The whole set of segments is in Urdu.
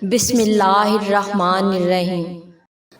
بسم اللہ الرحمن الرحیم۔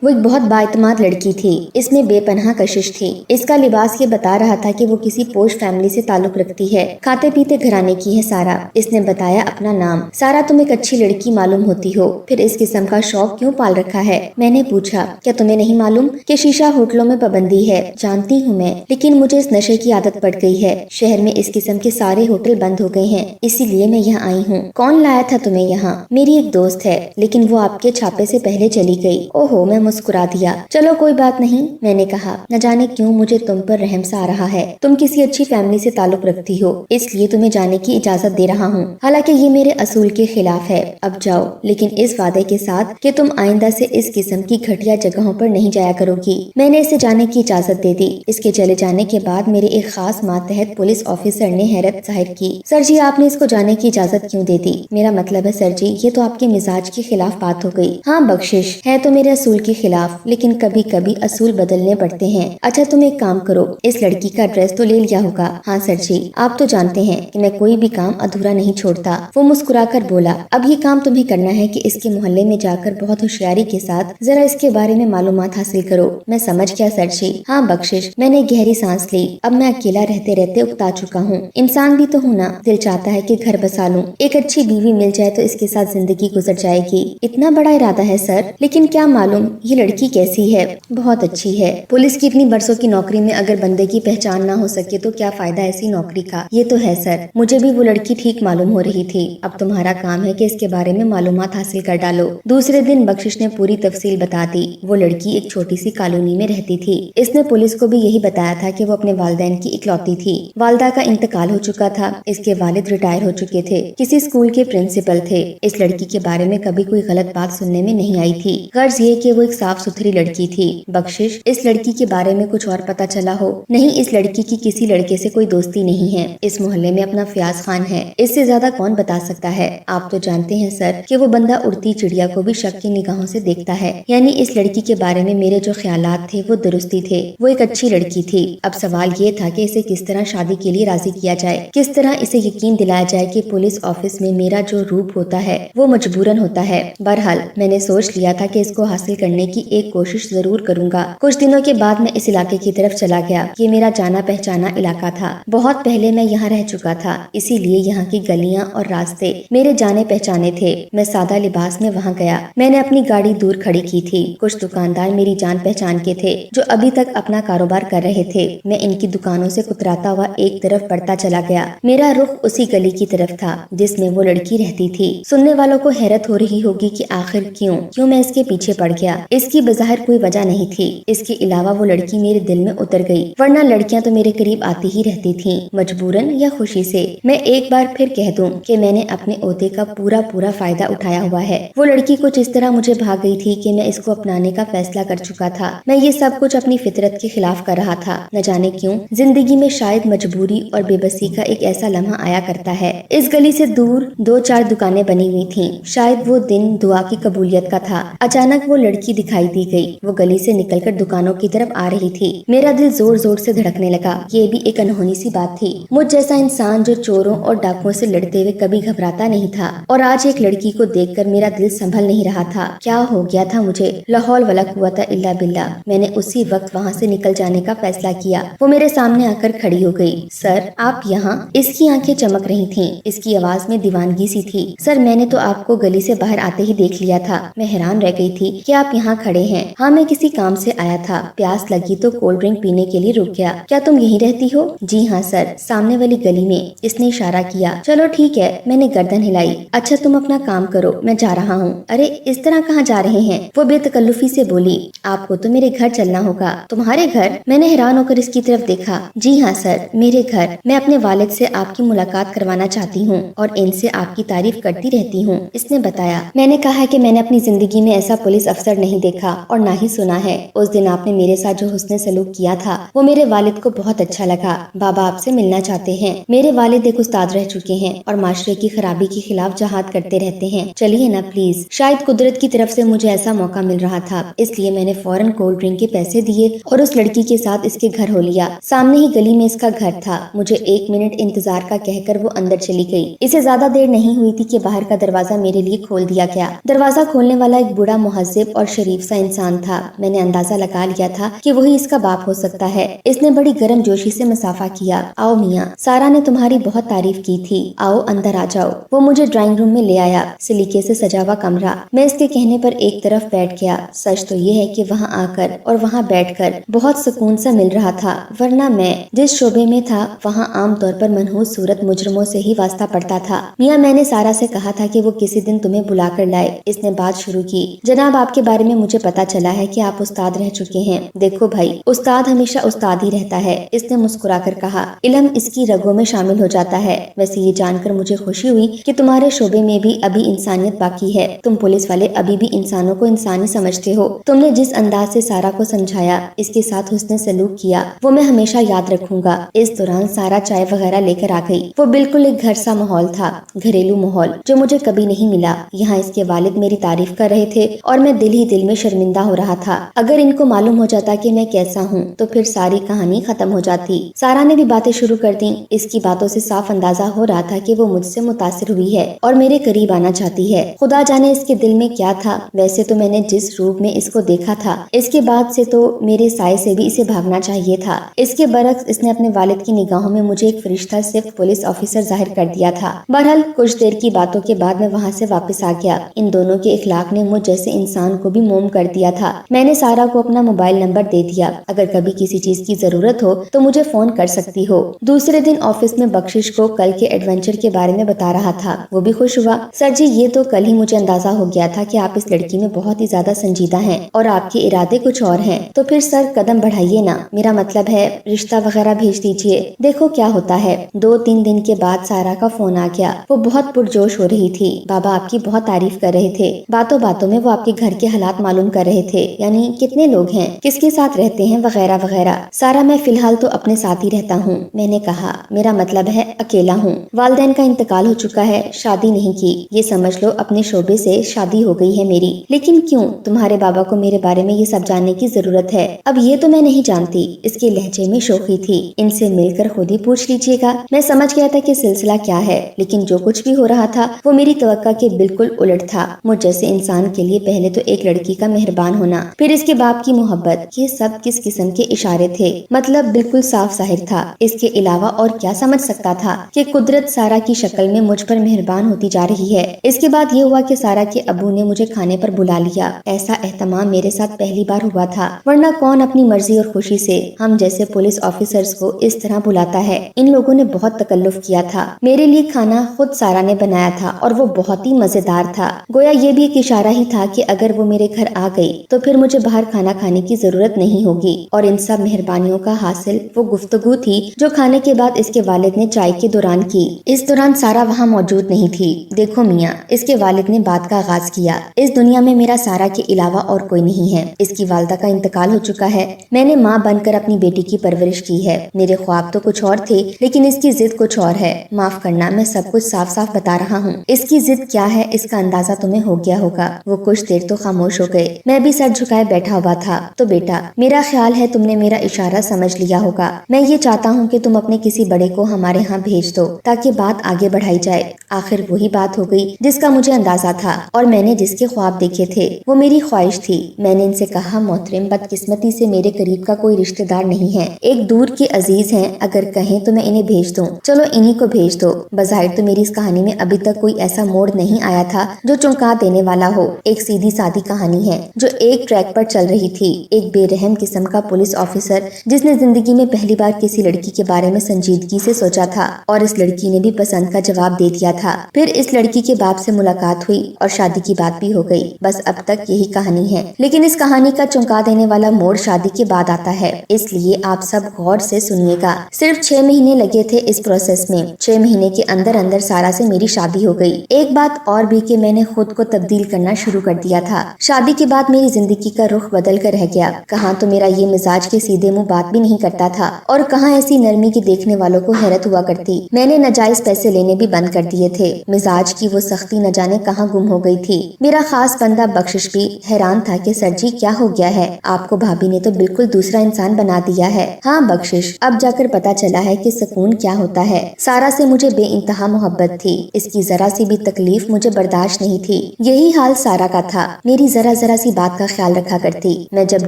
وہ ایک بہت بااعتماد لڑکی تھی، اس میں بے پناہ کشش تھی۔ اس کا لباس یہ بتا رہا تھا کہ وہ کسی پوش فیملی سے تعلق رکھتی ہے، کھاتے پیتے گھرانے کی ہے سارا۔ اس نے بتایا اپنا نام۔ سارا تم ایک اچھی لڑکی معلوم ہوتی ہو، پھر اس قسم کا شوق کیوں پال رکھا ہے؟ میں نے پوچھا، کیا تمہیں نہیں معلوم کہ شیشہ ہوٹلوں میں پابندی ہے؟ جانتی ہوں میں، لیکن مجھے اس نشے کی عادت پڑ گئی ہے۔ شہر میں اس قسم کے سارے ہوٹل بند ہو گئے ہیں، اسی لیے میں یہاں آئی ہوں۔ کون لایا تھا تمہیں یہاں؟ میری ایک دوست ہے، لیکن وہ آپ کے چھاپے سے پہلے چلی گئی۔ اوہو، میں مسکرا دیا۔ چلو کوئی بات نہیں، میں نے کہا، نہ جانے کیوں مجھے تم پر رحم سا آ رہا ہے۔ تم کسی اچھی فیملی سے تعلق رکھتی ہو، اس لیے تمہیں جانے کی اجازت دے رہا ہوں، حالانکہ یہ میرے اصول کے خلاف ہے۔ اب جاؤ، لیکن اس وعدے کے ساتھ کہ تم آئندہ سے اس قسم کی گھٹیا جگہوں پر نہیں جایا کرو گی۔ میں نے اسے جانے کی اجازت دے دی۔ اس کے چلے جانے کے بعد میرے ایک خاص ماتحت پولیس آفیسر نے حیرت ظاہر کی۔ سر جی، آپ نے اس کو جانے کی اجازت کیوں دے دی؟ میرا مطلب ہے سر جی، یہ تو آپ کے مزاج کے خلاف بات ہو گئی۔ ہاں بخشش ہے تو میرے اصول کے خلاف، لیکن کبھی کبھی اصول بدلنے پڑتے ہیں۔ اچھا تم ایک کام کرو، اس لڑکی کا ایڈریس تو لے لیا ہوگا؟ ہاں سر جی، آپ تو جانتے ہیں کہ میں کوئی بھی کام ادھورا نہیں چھوڑتا۔ وہ مسکرا کر بولا، اب یہ کام تمہیں کرنا ہے کہ اس کے محلے میں جا کر بہت ہوشیاری کے ساتھ ذرا اس کے بارے میں معلومات حاصل کرو۔ میں سمجھ گیا سر جی۔ ہاں بخشش، میں نے گہری سانس لی۔ اب میں اکیلا رہتے رہتے اکتا چکا ہوں۔ انسان بھی تو ہوں نا، دل چاہتا ہے کہ گھر بسا لوں، ایک اچھی بیوی مل جائے تو اس کے ساتھ زندگی گزر جائے گی۔ اتنا بڑا ارادہ ہے سر، لیکن کیا معلوم یہ لڑکی کیسی ہے؟ بہت اچھی ہے۔ پولیس کی اتنی برسوں کی نوکری میں اگر بندے کی پہچان نہ ہو سکے تو کیا فائدہ ایسی نوکری کا؟ یہ تو ہے سر، مجھے بھی وہ لڑکی ٹھیک معلوم ہو رہی تھی۔ اب تمہارا کام ہے کہ اس کے بارے میں معلومات حاصل کر ڈالو۔ دوسرے دن بخشش نے پوری تفصیل بتا دی۔ وہ لڑکی ایک چھوٹی سی کالونی میں رہتی تھی۔ اس نے پولیس کو بھی یہی بتایا تھا کہ وہ اپنے والدین کی اکلوتی تھی۔ والدہ کا انتقال ہو چکا تھا، اس کے والد ریٹائر ہو چکے تھے، کسی اسکول کے پرنسپل تھے۔ اس لڑکی کے بارے میں کبھی کوئی غلط بات سننے میں نہیں آئی تھی، غرض یہ کہ وہ ایک صاف ستھری لڑکی تھی۔ بخشش، اس لڑکی کے بارے میں کچھ اور پتا چلا ہو؟ نہیں، اس لڑکی کی کسی لڑکے سے کوئی دوستی نہیں ہے۔ اس محلے میں اپنا فیاض خان ہے، اس سے زیادہ کون بتا سکتا ہے؟ آپ تو جانتے ہیں سر کہ وہ بندہ اڑتی چڑیا کو بھی شک کی نگاہوں سے دیکھتا ہے۔ یعنی اس لڑکی کے بارے میں میرے جو خیالات تھے وہ درستی تھے، وہ ایک اچھی لڑکی تھی۔ اب سوال یہ تھا کہ اسے کس طرح شادی کے لیے راضی کیا جائے، کس طرح اسے یقین دلایا جائے کہ پولیس آفس میں میرا جو روپ ہوتا ہے وہ مجبوراً ہوتا ہے۔ بہرحال میں نے سوچ لیا تھا کہ اس کو حاصل کرنے کی ایک کوشش ضرور کروں گا۔ کچھ دنوں کے بعد میں اس علاقے کی طرف چلا گیا۔ یہ میرا جانا پہچانا علاقہ تھا، بہت پہلے میں یہاں رہ چکا تھا، اسی لیے یہاں کی گلیاں اور راستے میرے جانے پہچانے تھے۔ میں سادہ لباس میں وہاں گیا۔ میں نے اپنی گاڑی دور کھڑی کی تھی۔ کچھ دکاندار میری جان پہچان کے تھے جو ابھی تک اپنا کاروبار کر رہے تھے۔ میں ان کی دکانوں سے کتراتا ہوا ایک طرف بڑھتا چلا گیا۔ میرا رخ اسی گلی کی طرف تھا جس میں وہ لڑکی رہتی تھی۔ سننے والوں کو حیرت ہو رہی ہوگی کہ آخر کیوں میں اس کے پیچھے پڑ گیا۔ اس کی بظاہر کوئی وجہ نہیں تھی، اس کے علاوہ وہ لڑکی میرے دل میں اتر گئی، ورنہ لڑکیاں تو میرے قریب آتی ہی رہتی تھیں، مجبوراً یا خوشی سے۔ میں ایک بار پھر کہہ دوں کہ میں نے اپنے عہدے کا پورا فائدہ اٹھایا ہوا ہے۔ وہ لڑکی کچھ اس طرح مجھے بھا گئی تھی کہ میں اس کو اپنانے کا فیصلہ کر چکا تھا۔ میں یہ سب کچھ اپنی فطرت کے خلاف کر رہا تھا، نہ جانے کیوں زندگی میں شاید مجبوری اور بے بسی کا ایک ایسا لمحہ آیا کرتا ہے۔ اس گلی سے دور 2-4 دکانیں بنی ہوئی تھیں، شاید وہ دن دعا کی قبولیت کا تھا۔ اچانک وہ لڑکی دکھائی دی گئی، وہ گلی سے نکل کر دکانوں کی طرف آ رہی تھی۔ میرا دل زور زور سے دھڑکنے لگا۔ یہ بھی ایک انہونی سی بات تھی، مجھ جیسا انسان جو چوروں اور ڈاکوؤں سے لڑتے ہوئے کبھی گھبراتا نہیں تھا، اور آج ایک لڑکی کو دیکھ کر میرا دل سنبھل نہیں رہا تھا۔ کیا ہو گیا تھا مجھے؟ لا حول ولا قوت الا باللہ۔ میں نے اسی وقت وہاں سے نکل جانے کا فیصلہ کیا۔ وہ میرے سامنے آ کر کھڑی ہو گئی۔ سر، آپ یہاں؟ اس کی آنکھیں چمک رہی تھیں، اس کی آواز میں دیوانگی سی تھی۔ سر، میں نے تو آپ کو گلی سے باہر آتے ہی دیکھ لیا تھا۔ میں حیران رہ گئی تھی کہ آپ یہاں کھڑے ہیں۔ ہاں، میں کسی کام سے آیا تھا، پیاس لگی تو کولڈ ڈرنک پینے کے لیے رک گیا۔ کیا تم یہیں رہتی ہو؟ جی ہاں سر، سامنے والی گلی میں۔ اس نے اشارہ کیا۔ چلو ٹھیک ہے، میں نے گردن ہلائی۔ اچھا تم اپنا کام کرو، میں جا رہا ہوں۔ ارے اس طرح کہاں جا رہے ہیں؟ وہ بے تکلفی سے بولی۔ آپ کو تو میرے گھر چلنا ہوگا۔ تمہارے گھر؟ میں نے حیران ہو کر اس کی طرف دیکھا۔ جی ہاں سر، میرے گھر۔ میں اپنے والد سے آپ کی ملاقات کروانا چاہتی ہوں اور ان سے آپ کی تعریف کرتی رہتی ہوں، اس نے بتایا۔ میں نے کہا کہ میں نے اپنی زندگی میں ایسا پولیس افسر نہیں دیکھا اور نہ ہی سنا ہے۔ اس دن آپ نے میرے ساتھ جو حسن سلوک کیا تھا وہ میرے والد کو بہت اچھا لگا۔ بابا آپ سے ملنا چاہتے ہیں۔ میرے والد ایک استاد رہ چکے ہیں اور معاشرے کی خرابی کے خلاف جہاد کرتے رہتے ہیں۔ چلیے نا پلیز۔ شاید قدرت کی طرف سے مجھے ایسا موقع مل رہا تھا، اس لیے میں نے فوراً کولڈ ڈرنک کے پیسے دیے اور اس لڑکی کے ساتھ اس کے گھر ہو لیا۔ سامنے ہی گلی میں اس کا گھر تھا۔ مجھے 1 منٹ انتظار کا کہہ کر وہ اندر چلی گئی۔ اسے زیادہ دیر نہیں ہوئی تھی کہ باہر کا دروازہ میرے لیے کھول دیا گیا۔ دروازہ کھولنے والا ایک بوڑھا مہذب اور شریف سا انسان تھا۔ میں نے اندازہ لگا لیا تھا کہ وہی اس کا باپ ہو سکتا ہے۔ اس نے بڑی گرم جوشی سے مسافہ کیا۔ آؤ میاں، سارا نے تمہاری بہت تعریف کی تھی، آؤ اندر آ جاؤ۔ وہ مجھے ڈرائنگ روم میں لے آیا، سلیقے سے سجا ہوا کمرہ۔ میں اس کے کہنے پر ایک طرف بیٹھ گیا۔ سچ تو یہ ہے کہ وہاں آ کر اور وہاں بیٹھ کر بہت سکون سا مل رہا تھا، ورنہ میں جس شعبے میں تھا وہاں عام طور پر منحوس صورت مجرموں سے ہی واسطہ پڑتا تھا۔ میاں میں نے سارا سے کہا تھا کہ وہ کسی دن تمہیں بلا کر لائے۔ اس نے بات شروع کی۔ جناب آپ کے بارے میں مجھے پتا چلا ہے کہ آپ استاد رہ چکے ہیں۔ دیکھو بھائی، استاد ہمیشہ استاد ہی رہتا ہے، اس نے مسکرا کر کہا۔ علم اس کی رگوں میں شامل ہو جاتا ہے۔ ویسے یہ جان کر مجھے خوشی ہوئی کہ تمہارے شعبے میں بھی ابھی انسانیت باقی ہے، تم پولیس والے ابھی بھی انسانوں کو انسانی سمجھتے ہو۔ تم نے جس انداز سے سارا کو سمجھایا، اس کے ساتھ حسن سلوک کیا، وہ میں ہمیشہ یاد رکھوں گا۔ اس دوران سارا چائے وغیرہ لے کر آ گئی۔ وہ بالکل ایک گھر سا ماحول تھا، گھریلو ماحول جو مجھے کبھی نہیں ملا۔ یہاں اس کے والد میری تعریف کر رہے تھے اور میں دل ہی دل میں شرمندہ ہو رہا تھا۔ اگر ان کو معلوم ہو جاتا کہ میں کیسا ہوں تو پھر ساری کہانی ختم ہو جاتی۔ سارا نے بھی باتیں شروع کر دیں۔ اس کی باتوں سے صاف اندازہ ہو رہا تھا کہ وہ مجھ سے متاثر ہوئی ہے اور میرے قریب آنا چاہتی ہے۔ خدا جانے اس کے دل میں کیا تھا۔ ویسے تو میں نے جس روپ میں اس کو دیکھا تھا، اس کے بعد سے تو میرے سائے سے بھی اسے بھاگنا چاہیے تھا۔ اس کے برعکس اس نے اپنے والد کی نگاہوں میں مجھے ایک فرشتہ صرف پولیس آفیسر ظاہر کر دیا تھا۔ بہرحال کچھ دیر کی باتوں کے بعد میں وہاں سے واپس آ گیا۔ ان دونوں کے اخلاق نے مجھ جیسے انسان کو بھی موم کر دیا تھا۔ میں نے سارا کو اپنا موبائل نمبر دے دیا، اگر کبھی کسی چیز کی ضرورت ہو تو مجھے فون کر سکتی ہو۔ دوسرے دن آفس میں بخشش کو کل کے ایڈونچر کے بارے میں بتا رہا تھا، وہ بھی خوش ہوا۔ سر جی، یہ تو کل ہی مجھے اندازہ ہو گیا تھا کہ آپ اس لڑکی میں بہت ہی زیادہ سنجیدہ ہیں اور آپ کے ارادے کچھ اور ہیں۔ تو پھر سر قدم بڑھائیے نا، میرا مطلب ہے رشتہ وغیرہ بھیج دیجیے، دیکھو کیا ہوتا ہے۔ 2-3 دن کے بعد سارا کا فون آ گیا۔ وہ بہت پرجوش ہو رہی تھی، بابا آپ کی بہت تعریف کر رہے تھے، باتوں باتوں میں وہ آپ کے گھر کے حالات معلوم کر رہے تھے، یعنی کتنے لوگ ہیں، کس کے ساتھ رہتے ہیں وغیرہ وغیرہ۔ سارا میں فی الحال تو اپنے ساتھ ہی رہتا ہوں۔ میں نے کہا میرا مطلب ہے اکیلا ہوں، والدین کا انتقال ہو چکا ہے، شادی نہیں کی، یہ سمجھ لو اپنے شعبے سے شادی ہو گئی ہے میری۔ لیکن کیوں؟ تمہارے بابا کو میرے بارے میں یہ سب جاننے کی ضرورت ہے؟ اب یہ تو میں نہیں جانتی۔ اس کے لہجے میں شوخی تھی۔ ان سے مل کر خود ہی پوچھ لیجیے گا۔ میں سمجھ گیا تھا کہ سلسلہ کیا ہے، لیکن جو کچھ بھی ہو رہا تھا وہ میری توقع کے بالکل الٹ تھا۔ مجھ جیسے انسان کے لیے پہلے تو ایک لڑکی کا مہربان ہونا، پھر اس کے باپ کی محبت، یہ سب کس قسم کے اشارے تھے؟ مطلب بالکل صاف ظاہر تھا۔ اس کے علاوہ اور کیا سمجھ سکتا تھا کہ قدرت سارا کی شکل میں مجھ پر مہربان ہوتی جا رہی ہے۔ اس کے بعد یہ ہوا کہ سارا کے ابو نے مجھے کھانے پر بلا لیا۔ ایسا اہتمام میرے ساتھ پہلی بار ہوا تھا، ورنہ کون اپنی مرضی اور خوشی سے ہم جیسے پولیس آفیسرز کو اس طرح بلاتا ہے۔ ان لوگوں نے بہت تکلف کیا تھا۔ میرے لیے کھانا خود سارا نے بنایا تھا اور وہ بہت ہی مزیدار تھا۔ گویا یہ بھی ایک اشارہ ہی تھا کہ اگر وہ میرے گھر آ گئی تو پھر مجھے باہر کھانا کھانے کی ضرورت نہیں ہوگی۔ اور ان سب مہربانیوں کا حاصل وہ گفتگو تھی جو کھانے کے بعد اس کے والد نے چائے کے دوران کی۔ اس دوران سارا وہاں موجود نہیں تھی۔ دیکھو میاں، اس کے والد نے بات کا آغاز کیا، اس دنیا میں میرا سارا کے علاوہ اور کوئی نہیں ہے۔ اس کی والدہ کا انتقال ہو چکا ہے۔ میں نے ماں بن کر اپنی بیٹی کی پرورش کی ہے۔ میرے خواب تو کچھ اور تھے، لیکن اس کی ضد کچھ اور ہے۔ معاف کرنا، میں سب کچھ صاف صاف بتا رہا ہوں۔ اس کی ضد کیا ہے اس کا اندازہ تمہیں ہو گیا ہوگا۔ وہ کچھ دیر تو خاموش ہو گئے۔ میں بھی سر جھکائے بیٹھا ہوا تھا۔ تو بیٹا، میرا خیال ہے تم نے میرا اشارہ سمجھ لیا ہوگا۔ میں یہ چاہتا ہوں کہ تم اپنے کسی بڑے کو ہمارے ہاں بھیج دو تاکہ بات آگے بڑھائی جائے۔ آخر وہی بات ہو گئی جس کا مجھے اندازہ تھا اور میں نے جس کے خواب دیکھے تھے، وہ میری خواہش تھی۔ میں نے ان سے کہا محترم، بدقسمتی سے میرے قریب کا کوئی رشتہ دار نہیں ہے، ایک دور کے عزیز ہیں، اگر کہیں تو میں انہیں بھیج دوں۔ چلو انہی کو بھیج دو۔ بظاہر تو میری اس کہانی میں ابھی تک کوئی ایسا موڑ نہیں آیا تھا جو چونکا دینے والا ہو۔ ایک سیدھی سادی کہانی ہے جو ایک ٹریک پر چل رہی تھی۔ ایک بے رحم قسم کا پولیس آفیسر جس نے زندگی میں پہلی بار کسی لڑکی کے بارے میں سنجیدگی سے سوچا تھا اور اس لڑکی نے بھی پسند کا جواب دے دیا تھا۔ پھر اس لڑکی کے باپ سے ملاقات ہوئی اور شادی کی بات بھی ہو گئی۔ بس اب تک یہی کہانی ہے، لیکن اس کہانی کا چونکا دینے والا موڑ شادی کے بعد آتا ہے، اس لیے آپ سب غور سے سنیے گا۔ صرف 6 مہینے لگے تھے اس پروسیس میں۔ 6 مہینے کے اندر اندر سارا سے میری شادی ہو گئی۔ ایک بات اور بھی کہ میں نے خود کو تبدیل کرنا شروع کر دیا تھا۔ شادی شادی کے بعد میری زندگی کا رخ بدل کر رہ گیا. کہاں تو میرا یہ مزاج کے سیدھے منہ بات بھی نہیں کرتا تھا اور کہاں ایسی نرمی کی دیکھنے والوں کو حیرت ہوا کرتی. میں نے ناجائز پیسے لینے بھی بند کر دیے تھے. مزاج کی وہ سختی نہ جانے کہاں گم ہو گئی تھی. میرا خاص بندہ بخشش بھی حیران تھا کہ سر جی کیا ہو گیا ہے، آپ کو بھابھی نے تو بالکل دوسرا انسان بنا دیا ہے. ہاں بخشش، اب جا کر پتا چلا ہے کہ سکون کیا ہوتا ہے. سارا سے مجھے بے انتہا محبت تھی. اس کی ذرا سی بھی تکلیف مجھے برداشت نہیں تھی. یہی حال سارا کا تھا. میری ذرا سی بات کا خیال رکھا کرتی. میں جب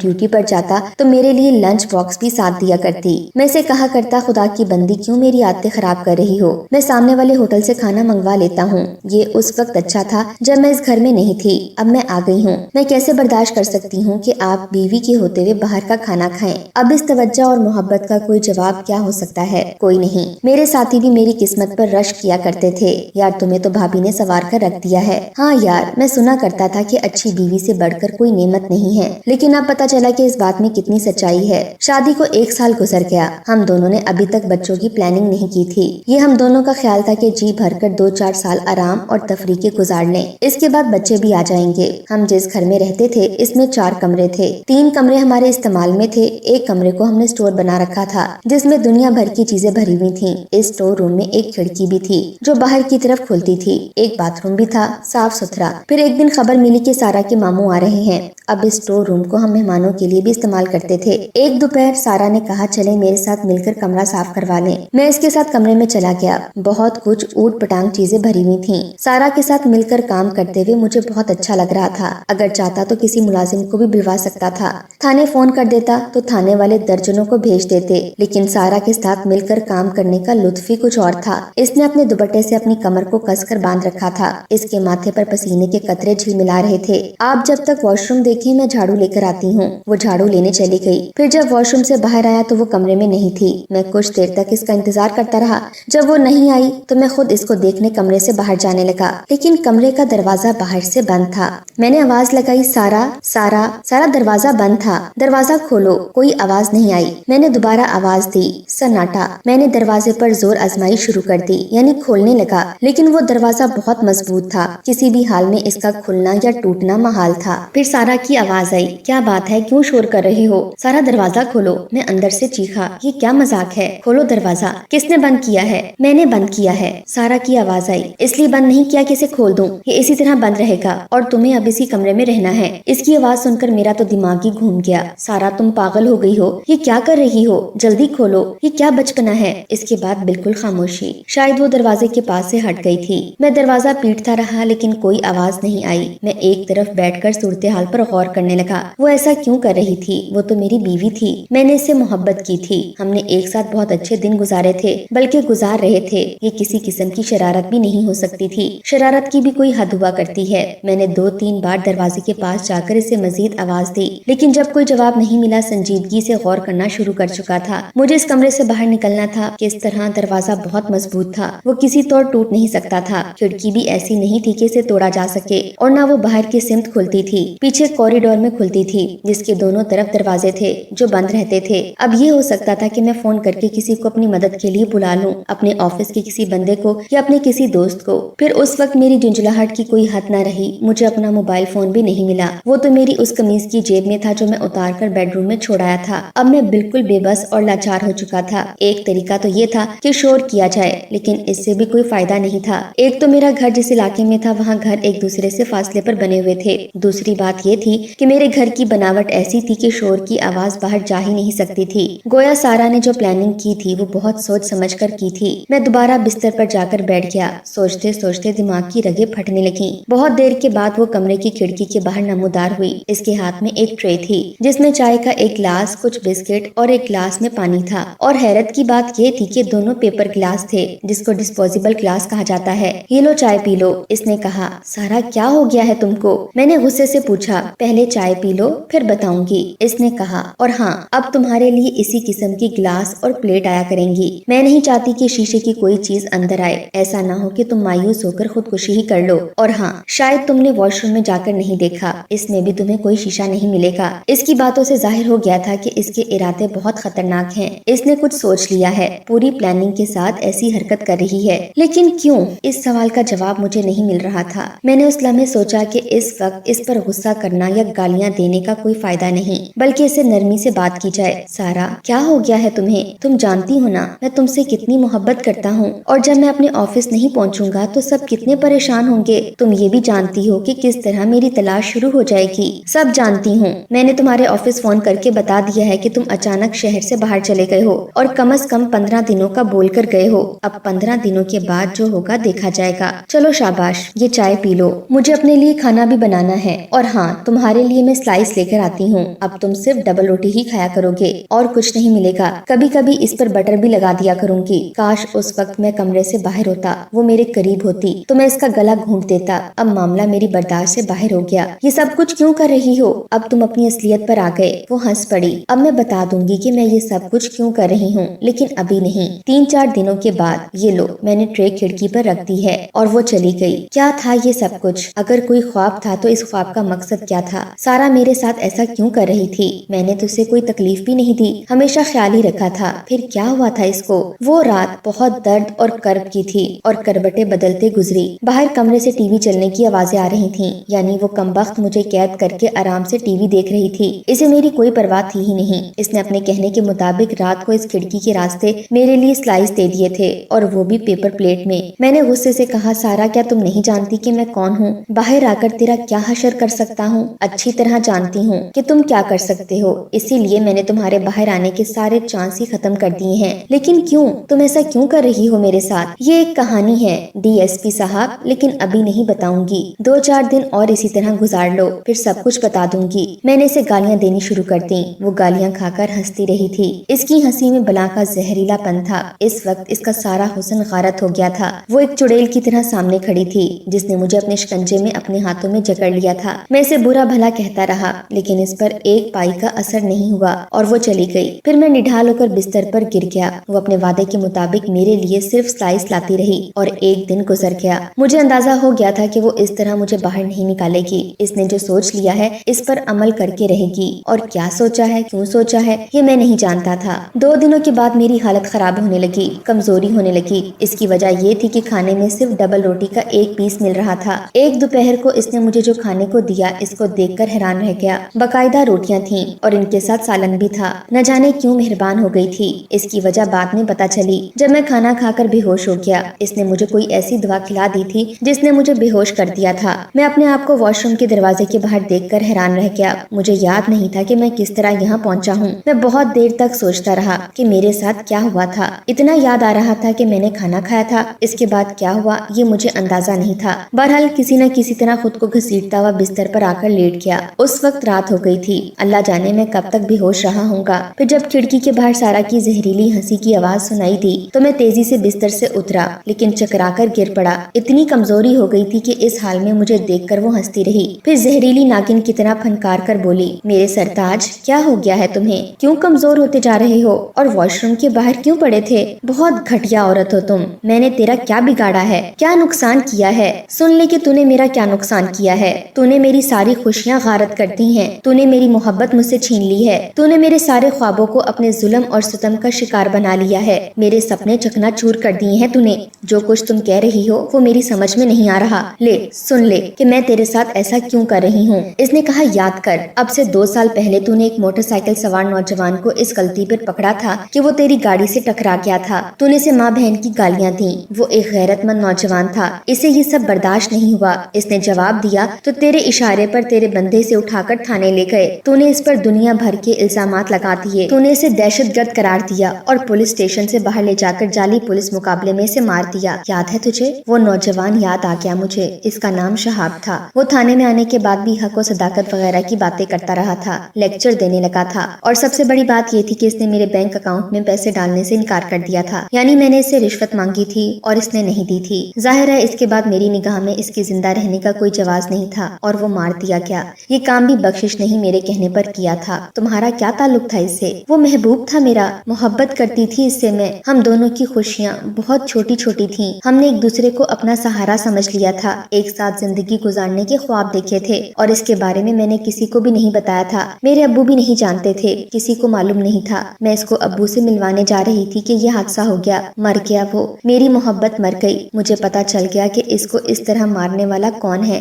ڈیوٹی پر جاتا تو میرے لیے لنچ باکس بھی ساتھ دیا کرتی. میں اسے کہا کرتا خدا کی بندی کیوں میری عادتیں خراب کر رہی ہو، میں سامنے والے ہوٹل سے کھانا منگوا لیتا ہوں. یہ اس وقت اچھا تھا جب میں اس گھر میں نہیں تھی. اب میں آ گئی ہوں. میں کیسے برداشت کر سکتی ہوں کہ آپ بیوی کے ہوتے ہوئے باہر کا کھانا کھائیں. اب اس توجہ اور محبت کا کوئی جواب کیا ہو سکتا ہے؟ کوئی نہیں. میرے ساتھی بھی میری قسمت پر رشک کیا کرتے تھے. یار تمہیں تو بھابھی نے سوار کر رکھ دیا ہے. ہاں یار، میں سنا کرتا تھا کہ اچھی بیوی سے بڑھ کر کوئی نعمت نہیں ہے، لیکن اب پتا چلا کہ اس بات میں کتنی سچائی ہے. شادی کو 1 سال گزر گیا. ہم دونوں نے ابھی تک بچوں کی پلاننگ نہیں کی تھی. یہ ہم دونوں کا خیال تھا کہ جی بھر کر 2-4 سال آرام اور تفریح کے گزار لیں، اس کے بعد بچے بھی آ جائیں گے. ہم جس گھر میں رہتے تھے اس میں 4 کمرے تھے. 3 کمرے ہمارے استعمال میں تھے. ایک کمرے کو ہم نے اسٹور بنا رکھا تھا جس میں دنیا بھر کی چیزیں بھری ہوئی تھیں. اس اسٹور روم میں ایک کھڑکی بھی تھی جو باہر کی طرف کھلتی تھی. ایک باتھ روم بھی تھا، صاف ستھرا. پھر ایک دن خبر ملی کہ سارا کے ماموں آ رہے ہیں. اب اس اسٹور روم کو ہم مہمانوں کے لیے بھی استعمال کرتے تھے. ایک دوپہر سارا نے کہا چلیں میرے ساتھ مل کر کمرہ صاف کروا لیں. میں اس کے ساتھ کمرے میں چلا گیا. بہت کچھ اوٹ پٹانگ چیزیں بھری ہوئی تھیں. سارا کے ساتھ مل کر کام کرتے ہوئے مجھے بہت اچھا لگ رہا تھا. اگر چاہتا تو کسی ملازم کو بھی بلوا سکتا تھا. تھانے فون کر دیتا تو تھانے والے درجنوں کو بھیج دیتے. لیکن سارا کے ساتھ مل کر کام کرنے کا لطف ہی کچھ اور تھا. اس نے اپنے دوپٹے سے اپنی کمر کو کس کر باندھ رکھا تھا. اس کے ماتھے پر پسینے کے قطرے جھلملا رہے تھے. آپ جب تک واش روم دیکھیں میں جھاڑو لے کر آتی ہوں. وہ جھاڑو لینے چلی گئی. پھر جب واش روم سے باہر آیا تو وہ کمرے میں نہیں تھی. میں کچھ دیر تک اس کا انتظار کرتا رہا. جب وہ نہیں آئی تو میں خود اس کو دیکھنے کمرے سے باہر جانے لگا، لیکن کمرے کا دروازہ باہر سے بند تھا. میں نے آواز لگائی، سارا سارا سارا. دروازہ بند تھا. دروازہ کھولو. کوئی آواز نہیں آئی. میں نے دوبارہ آواز دی، سناٹا. میں نے دروازے پر زور آزمائی شروع کر دی، یعنی کھولنے لگا، لیکن وہ دروازہ بہت مضبوط تھا. کسی بھی حال میں اس کا کھلنا یا ٹوٹنا محال تھا. پھر سارا کی آواز آئی، کیا بات ہے، کیوں شور کر رہی ہو؟ سارا دروازہ کھولو. میں اندر سے چیخا، یہ کیا مذاق ہے؟ کھولو دروازہ. کس نے بند کیا ہے؟ میں نے بند کیا ہے. سارا کی آواز آئی، اس لیے بند نہیں کیا کہ اسے کھول دوں. یہ اسی طرح بند رہے گا اور تمہیں اب اسی کمرے میں رہنا ہے. اس کی آواز سن کر میرا تو دماغ ہی گھوم گیا. سارا تم پاگل ہو گئی ہو، یہ کیا کر رہی ہو؟ جلدی کھولو. یہ کیا بچپنا ہے؟ اس کے بعد بالکل خاموشی. شاید وہ دروازے کے پاس سے ہٹ گئی تھی. میں دروازہ پیٹتا رہا لیکن کوئی آواز نہیں آئی. میں ایک طرف بیٹھ کر صورتحال پر غور کرنے لگا. وہ ایسا کیوں کر رہی تھی؟ وہ تو میری بیوی تھی. میں نے اس سے محبت کی تھی. ہم نے ایک ساتھ بہت اچھے دن گزارے تھے، بلکہ گزار رہے تھے. یہ کسی قسم کی شرارت بھی نہیں ہو سکتی تھی. شرارت کی بھی کوئی حد ہوا کرتی ہے. میں نے 2-3 بار دروازے کے پاس جا کر اسے مزید آواز دی، لیکن جب کوئی جواب نہیں ملا سنجیدگی سے غور کرنا شروع کر چکا تھا. مجھے اس کمرے سے باہر نکلنا تھا. کس طرح دروازہ بہت مضبوط تھا، وہ کسی طور ٹوٹ نہیں سکتا تھا. کھڑکی بھی ایسی نہیں تھی کہ اسے توڑا جا سکے، اور نہ وہ باہر کی سمت کھلتی تھی. پیچھے کوریڈور میں کھلتی تھی جس کے دونوں طرف دروازے تھے جو بند رہتے تھے. اب یہ ہو سکتا تھا کہ میں فون کر کے کسی کو اپنی مدد کے لیے بلا لوں، اپنے آفس کے کسی بندے کو یا اپنے کسی دوست کو. پھر اس وقت میری جھنجھلاہٹ کی کوئی حد نہ رہی. مجھے اپنا موبائل فون بھی نہیں ملا. وہ تو میری اس قمیض کی جیب میں تھا جو میں اتار کر بیڈ روم میں چھوڑایا تھا. اب میں بالکل بے بس اور لاچار ہو چکا تھا. ایک طریقہ تو یہ تھا کہ شور کیا جائے، لیکن اس سے بھی کوئی فائدہ نہیں تھا. ایک تو میرا گھر جس علاقے میں تھا وہاں گھر ایک دوسرے سے فاصلے پر بنے ہوئے تھے. دوسری بات یہ تھی کہ میرے گھر کی بناوٹ ایسی تھی کہ شور کی آواز باہر جا ہی نہیں سکتی تھی. گویا سارا نے جو پلاننگ کی تھی وہ بہت سوچ سمجھ کر کی تھی. میں دوبارہ بستر پر جا کر بیٹھ گیا. سوچتے سوچتے دماغ کی رگیں پھٹنے لگیں. بہت دیر کے بعد وہ کمرے کی کھڑکی کے باہر نمودار ہوئی. اس کے ہاتھ میں ایک ٹرے تھی جس میں چائے کا ایک گلاس، کچھ بسکٹ اور ایک گلاس میں پانی تھا. اور حیرت کی بات یہ تھی کہ دونوں پیپر گلاس تھے جس کو ڈسپوزیبل گلاس کہا جاتا ہے. یہ لو چائے پی لو. اس نے کہا. سارا کیا ہو گیا ہے تم کو؟ میں نے غصے سے پوچھا. پہلے چائے پی لو پھر بتاؤں گی. اس نے کہا. اور ہاں، اب تمہارے لیے اسی قسم کی گلاس اور پلیٹ آیا کریں گی. میں نہیں چاہتی کہ شیشے کی کوئی چیز اندر آئے. ایسا نہ ہو کہ تم مایوس ہو کر خودکشی ہی کر لو. اور ہاں، شاید تم نے واش روم میں جا کر نہیں دیکھا، اس میں بھی تمہیں کوئی شیشہ نہیں ملے گا. اس کی باتوں سے ظاہر ہو گیا تھا کہ اس کے ارادے بہت خطرناک ہیں. اس نے کچھ سوچ لیا ہے، پوری پلاننگ کے ساتھ ایسی حرکت کر رہی ہے. لیکن کیوں؟ اس سوال کا جواب مجھے نہیں مل رہا تھا. میں نے اس لمحے سوچا کہ اس وقت اس پر پر غصہ کرنا یا گالیاں دینے کا کوئی فائدہ نہیں، بلکہ اسے نرمی سے بات کی جائے۔ سارا، کیا ہو گیا ہے تمہیں؟ تم جانتی ہو نا میں تم سے کتنی محبت کرتا ہوں، اور جب میں اپنے آفس نہیں پہنچوں گا تو سب کتنے پریشان ہوں گے۔ تم یہ بھی جانتی ہو کہ کس طرح میری تلاش شروع ہو جائے گی۔ سب جانتی ہوں، میں نے تمہارے آفس فون کر کے بتا دیا ہے کہ تم اچانک شہر سے باہر چلے گئے ہو اور کم از کم 15 دنوں کا بول کر گئے ہو۔ اب 15 دنوں کے بعد جو ہوگا دیکھا جائے گا۔ چلو شاباش، یہ چائے پی لو، مجھے اپنے لیے کھانا بھی بنانا ہے، اور ہاں تمہارے لیے میں سلائس لے کر آتی ہوں۔ اب تم صرف ڈبل روٹی ہی کھایا کرو گے اور کچھ نہیں ملے گا، کبھی کبھی اس پر بٹر بھی لگا دیا کروں گی۔ کاش اس وقت میں کمرے سے باہر ہوتا، وہ میرے قریب ہوتی تو میں اس کا گلا گھونٹ دیتا۔ اب معاملہ میری برداشت سے باہر ہو گیا۔ یہ سب کچھ کیوں کر رہی ہو؟ اب تم اپنی اصلیت پر آ گئے۔ وہ ہنس پڑی۔ اب میں بتا دوں گی کہ میں یہ سب کچھ کیوں کر رہی ہوں، لیکن ابھی نہیں۔ 3-4 دنوں کے بعد یہ لو، میں نے ٹرے کھڑکی پر رکھ دی ہے، اور وہ چلی گئی۔ کیا تھا یہ سب کچھ؟ اگر کوئی خواب تھا تو اس خواب کا مقصد کیا تھا؟ سارا میرے ساتھ ایسا کیوں کر رہی تھی؟ میں نے تجھے کوئی تکلیف بھی نہیں دی، ہمیشہ خیال ہی رکھا تھا۔ پھر کیا ہوا تھا اس کو؟ وہ رات بہت درد اور کرب کی تھی اور کروٹیں بدلتے گزری۔ باہر کمرے سے ٹی وی چلنے کی آوازیں آ رہی تھیں، یعنی وہ کمبخت مجھے قید کر کے آرام سے ٹی وی دیکھ رہی تھی۔ اسے میری کوئی پرواہ تھی ہی نہیں۔ اس نے اپنے کہنے کے مطابق رات کو اس کھڑکی کے راستے میرے لیے سلائس دے دیے تھے، اور وہ بھی پیپر پلیٹ میں۔ میں نے غصے سے کہا، سارا کیا تم نہیں جانتی کہ میں کون ہوں؟ باہر آ کر تیرا کیا حشر کر سکتا ہوں؟ اچھی طرح جانتی ہوں کہ تم کیا کر سکتے ہو، اسی لیے میں نے تمہارے باہر آنے کے سارے چانس ہی ختم کر دیے ہیں۔ لیکن کیوں؟ تم ایسا کیوں کر رہی ہو میرے ساتھ؟ یہ ایک کہانی ہے ڈی ایس پی صاحب، لیکن ابھی نہیں بتاؤں گی۔ 2-4 دن اور اسی طرح گزار لو، پھر سب کچھ بتا دوں گی۔ میں نے اسے گالیاں دینی شروع کر دیں۔ وہ گالیاں کھا کر ہنستی رہی تھی۔ اس کی ہنسی میں بلا کا زہریلا پن تھا۔ اس وقت اس کا سارا حسن غارت ہو گیا تھا۔ وہ ایک چڑیل کی طرح سامنے کھڑی تھی جس نے مجھے اپنے شکنجے میں اپنے ہاتھوں میں جکڑ لیا تھا۔ میں اسے برا بھلا کہتا رہا، لیکن اس پر ایک پائی کا اثر نہیں ہوا اور وہ چلی گئی۔ پھر میں نڈھال ہو کر بستر پر گر گیا۔ وہ اپنے وعدے کے مطابق میرے لیے صرف سلائس لاتی رہی، اور ایک دن گزر گیا۔ مجھے اندازہ ہو گیا تھا کہ وہ اس طرح مجھے باہر نہیں نکالے گی۔ اس نے جو سوچ لیا ہے اس پر عمل کر کے رہے گی، اور کیا سوچا ہے، کیوں سوچا ہے، یہ میں نہیں جانتا تھا۔ 2 دنوں کے بعد میری حالت خراب ہونے لگی، کمزوری ہونے لگی۔ اس کی وجہ یہ تھی کہ کھانے میں صرف ڈبل روٹی کا ایک پیس مل رہا تھا۔ ایک دوپہر کو اس نے مجھے جو کھانے کو دیا، اس کو دیکھ کر حیران رہ گیا۔ باقاعدہ روٹیاں تھیں اور ان کے ساتھ سالن بھی تھا۔ نہ جانے کیوں مہربان ہو گئی تھی۔ اس کی وجہ بعد میں پتا چلی جب میں کھانا کھا کر بے ہوش ہو گیا۔ اس نے مجھے کوئی ایسی دوا کھلا دی تھی جس نے مجھے بے ہوش کر دیا تھا۔ میں اپنے آپ کو واش روم کے دروازے کے باہر دیکھ کر حیران رہ گیا۔ مجھے یاد نہیں تھا کہ میں کس طرح یہاں پہنچا ہوں۔ میں بہت دیر تک سوچتا رہا کہ میرے ساتھ کیا ہوا تھا۔ اتنا یاد آ رہا تھا کہ میں نے کھانا کھایا تھا، اس کے بعد کیا ہوا یہ مجھے اندازہ نہیں تھا۔ بہرحال کسی نہ کسی طرح خود کو گھسیٹتا ہوا بستر پر آ کر لیٹ گیا۔ اس وقت رات ہو گئی تھی۔ اللہ جانے میں کب تک بے ہوش رہا ہوں گا۔ پھر جب کھڑکی کے باہر سارا کی زہریلی ہنسی کی آواز سنائی دی تو میں تیزی سے بستر سے اترا، لیکن چکرا کر گر پڑا۔ اتنی کمزوری ہو گئی تھی کہ اس حال میں مجھے دیکھ کر وہ ہنستی رہی، پھر زہریلی ناگن کی طرح پھنکار کر بولی، میرے سرتاج کیا ہو گیا ہے تمہیں؟ کیوں کمزور ہوتے جا رہے ہو؟ اور واش روم کے باہر کیوں پڑے تھے؟ بہت گھٹیا عورت ہو تم۔ میں نے تیرا کیا بگاڑا ہے؟ کیا نقصان کیا ہے؟ سن لے کہ تو نے میرا کیا نقصان کیا ہے۔ تو نے میری ساری خوشیاں غارت کر دی ہیں۔ تو نے میری محبت مجھ سے چھین لی ہے۔ تو نے میرے سارے خوابوں کو اپنے ظلم اور ستم کا شکار بنا لیا ہے۔ میرے سپنے چکنا چور کر دیے ہیں تو نے۔ جو کچھ تم کہہ رہی ہو وہ میری سمجھ میں نہیں آ رہا۔ لے سن لے کہ میں تیرے ساتھ ایسا کیوں کر رہی ہوں۔ اس نے کہا، یاد کر، اب سے 2 سال پہلے تو نے ایک موٹر سائیکل سوار نوجوان کو اس غلطی پر پکڑا تھا کہ وہ تیری گاڑی سے ٹکرا گیا تھا۔ تو نے اسے ماں بہن کی گالیاں دیں۔ وہ ایک غیرت مند نوجوان تھا، اسے یہ سب برداشت نہیں ہوا۔ اس نے جواب دیا تو تیرے اشارے پر تیرے بندے سے اٹھا کر تھانے لے گئے۔ تو نے اس پر دنیا بھر کے الزامات لگا دیے۔ تو نے اسے دہشت گرد قرار دیا اور پولیس اسٹیشن سے باہر لے جا کر جعلی پولیس مقابلے میں اسے مار دیا۔ یاد ہے تجھے؟ وہ نوجوان یاد آ گیا مجھے، اس کا نام شہاب تھا۔ وہ تھانے میں آنے کے بعد بھی حق و صداقت وغیرہ کی باتیں کرتا رہا تھا، لیکچر دینے لگا تھا، اور سب سے بڑی بات یہ تھی کہ اس نے میرے بینک اکاؤنٹ میں پیسے ڈالنے سے انکار کر دیا تھا، یعنی میں نے اس سے رشوت مانگی تھی اور اس نے نہیں دی تھی۔ ظاہر ہے اس کے بعد میری نگاہ میں اس کی زندہ رہنے کا کوئی جواز نہیں تھا اور وہ مار دیا گیا۔ یہ کام بھی بخشش نہیں میرے کہنے پر کیا تھا۔ تمہارا کیا تعلق تھا اس سے؟ وہ محبوب تھا میرا، محبت کرتی تھی اس سے میں۔ ہم دونوں کی خوشیاں بہت چھوٹی چھوٹی تھیں۔ ہم نے ایک دوسرے کو اپنا سہارا سمجھ لیا تھا، ایک ساتھ زندگی گزارنے کے خواب دیکھے تھے، اور اس کے بارے میں نے کسی کو بھی نہیں بتایا تھا۔ میرے ابو بھی نہیں جانتے تھے، کسی کو معلوم نہیں تھا۔ میں اس کو ابو سے ملوانے جا رہی تھی کہ یہ حادثہ ہو گیا، مر گیا وہ۔ میری محبت مر گئی۔ مجھے پتا چل گیا کہ اس کو اس طرح مارنے والا کون ہے،